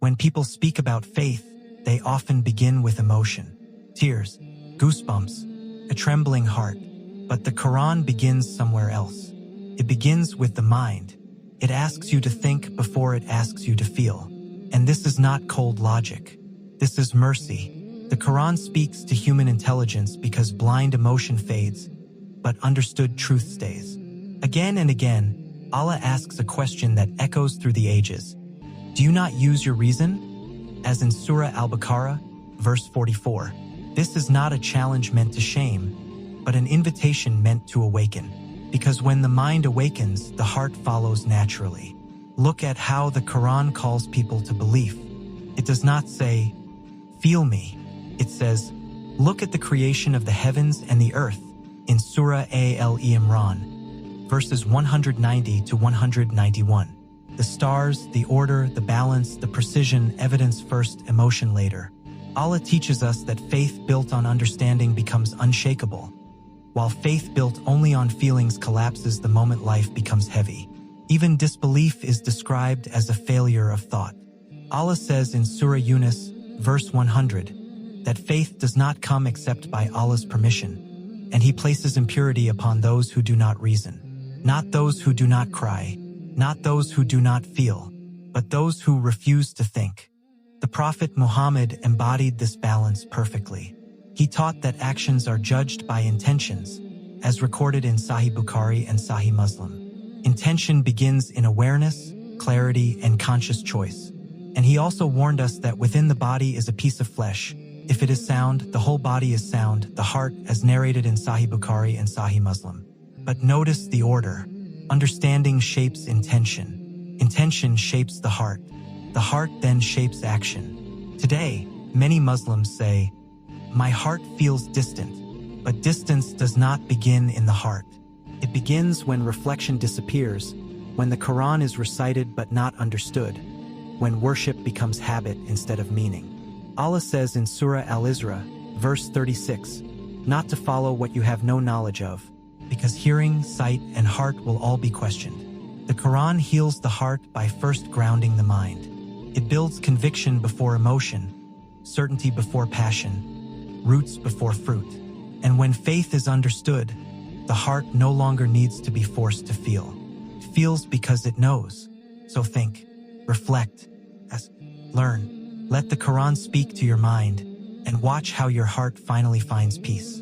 When people speak about faith, they often begin with emotion, tears, goosebumps, a trembling heart. But the Quran begins somewhere else. It begins with the mind. It asks you to think before it asks you to feel. And this is not cold logic. This is mercy. The Quran speaks to human intelligence because blind emotion fades, but understood truth stays. Again and again, Allah asks a question that echoes through the ages. Do you not use your reason? As in Surah Al-Baqarah, verse 44. This is not a challenge meant to shame, but an invitation meant to awaken. Because when the mind awakens, the heart follows naturally. Look at how the Quran calls people to belief. It does not say, feel me. It says, look at the creation of the heavens and the earth in Surah Al-Imran, verses 190 to 191. The stars, the order, the balance, the precision, evidence first, emotion later. Allah teaches us that faith built on understanding becomes unshakable, while faith built only on feelings collapses the moment life becomes heavy. Even disbelief is described as a failure of thought. Allah says in Surah Yunus, verse 100, that faith does not come except by Allah's permission, and He places impurity upon those who do not reason, not those who do not cry, not those who do not feel, but those who refuse to think. The Prophet Muhammad embodied this balance perfectly. He taught that actions are judged by intentions, as recorded in Sahih Bukhari and Sahih Muslim. Intention begins in awareness, clarity, and conscious choice. And he also warned us that within the body is a piece of flesh. If it is sound, the whole body is sound, the heart, as narrated in Sahih Bukhari and Sahih Muslim. But notice the order. Understanding shapes intention. Intention shapes the heart. The heart then shapes action. Today, many Muslims say, my heart feels distant. But distance does not begin in the heart. It begins when reflection disappears, when the Quran is recited but not understood, when worship becomes habit instead of meaning. Allah says in Surah Al-Isra, verse 36, not to follow what you have no knowledge of, because hearing, sight, and heart will all be questioned. The Quran heals the heart by first grounding the mind. It builds conviction before emotion, certainty before passion, roots before fruit. And when faith is understood, the heart no longer needs to be forced to feel. It feels because it knows. So think, reflect, learn. Let the Quran speak to your mind, and watch how your heart finally finds peace.